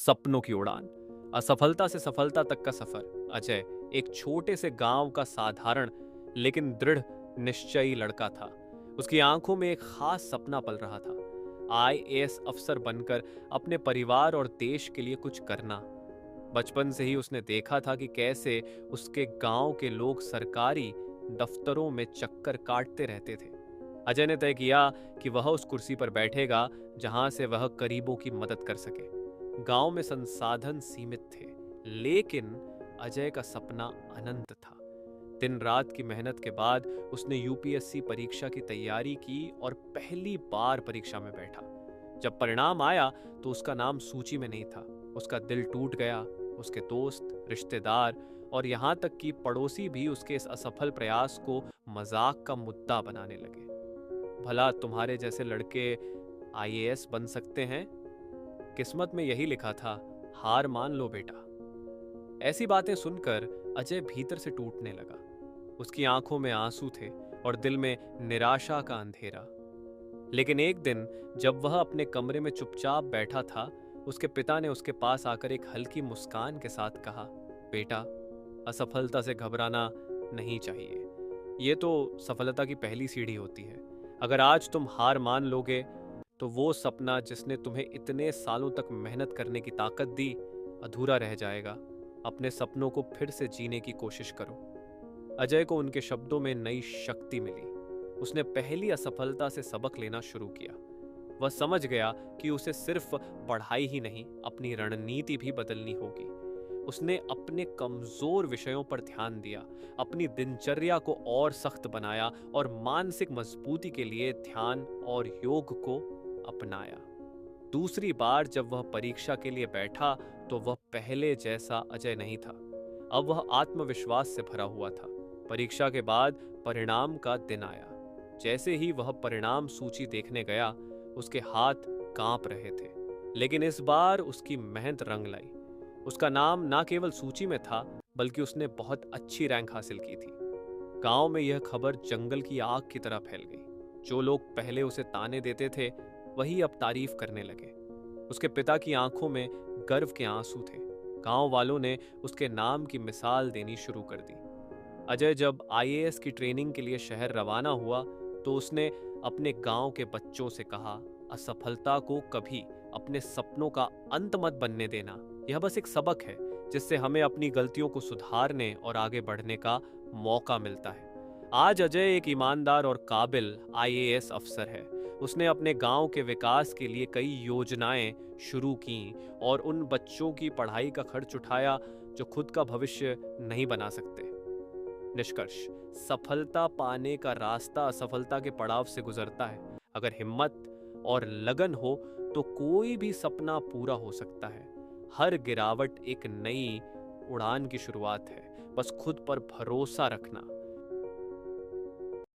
सपनों की उड़ान, असफलता से सफलता तक का सफर। अजय एक छोटे से गांव का साधारण लेकिन दृढ़ निश्चयी लड़का था। उसकी आंखों में एक खास सपना पल रहा था, आईएएस अफसर बनकर अपने परिवार और देश के लिए कुछ करना। बचपन से ही उसने देखा था कि कैसे उसके गांव के लोग सरकारी दफ्तरों में चक्कर काटते रहते थे। अजय ने तय किया कि वह उस कुर्सी पर बैठेगा जहां से वह गरीबों की मदद कर सके। गांव में संसाधन सीमित थे, लेकिन अजय का सपना अनंत था। दिन रात की मेहनत के बाद उसने यूपीएससी परीक्षा की तैयारी की और पहली बार परीक्षा में बैठा। जब परिणाम आया तो उसका नाम सूची में नहीं था। उसका दिल टूट गया। उसके दोस्त, रिश्तेदार और यहाँ तक कि पड़ोसी भी उसके इस असफल प्रयास को मजाक का मुद्दा बनाने लगे। भला तुम्हारे जैसे लड़के आईएएस बन सकते हैं? किस्मत में यही लिखा था, हार मान लो बेटा। ऐसी बातें सुनकर अजय भीतर से टूटने लगा। उसकी आंखों में आंसू थे और दिल में निराशा का अंधेरा। लेकिन एक दिन जब वह अपने कमरे में चुपचाप बैठा था, उसके पिता ने उसके पास आकर एक हल्की मुस्कान के साथ कहा, बेटा, असफलता से घबराना नहीं चाहिए। ये तो सफलता की पहली सीढ़ी होती है। अगर आज तुम हार मान लोगे तो वो सपना जिसने तुम्हें इतने सालों तक मेहनत करने की ताकत दी, अधूरा रह जाएगा। अपने सपनों को फिर से जीने की कोशिश करो। अजय को उनके शब्दों में नई शक्ति मिली। उसने पहली असफलता से सबक लेना शुरू किया। वह समझ गया कि उसे सिर्फ पढ़ाई ही नहीं, अपनी रणनीति भी बदलनी होगी। उसने अपने कमजोर विषयों पर ध्यान दिया, अपनी दिनचर्या को और सख्त बनाया और मानसिक मजबूती के लिए ध्यान और योग को अपनाया। दूसरी बार जब वह परीक्षा के लिए बैठा तो वह पहले जैसा अजय नहीं था। अब वह आत्मविश्वास से भरा हुआ था। परीक्षा के बाद परिणाम का दिन आया। जैसे ही वह परिणाम सूची देखने गया, उसके हाथ कांप रहे थे। लेकिन इस बार उसकी मेहनत रंग लाई। उसका नाम ना केवल सूची में था, बल्कि उसने बहुत अच्छी रैंक हासिल की थी। गांव में यह खबर जंगल की आग की तरह फैल गई। जो लोग पहले उसे ताने देते थे, वही अब तारीफ करने लगे। उसके पिता की आंखों में गर्व के आंसू थे। गांव वालों ने उसके नाम की मिसाल देनी शुरू कर दी। अजय जब आईएएस की ट्रेनिंग के लिए शहर रवाना हुआ तो उसने अपने गांव के बच्चों से कहा, असफलता को कभी अपने सपनों का अंत मत बनने देना। यह बस एक सबक है जिससे हमें अपनी गलतियों को सुधारने और आगे बढ़ने का मौका मिलता है। आज अजय एक ईमानदार और काबिल आईएएस अफसर है। उसने अपने गांव के विकास के लिए कई योजनाएं शुरू की और उन बच्चों की पढ़ाई का खर्च उठाया जो खुद का भविष्य नहीं बना सकते। निष्कर्ष, सफलता पाने का रास्ता असफलता के पड़ाव से गुजरता है। अगर हिम्मत और लगन हो तो कोई भी सपना पूरा हो सकता है। हर गिरावट एक नई उड़ान की शुरुआत है। बस खुद पर भरोसा रखना,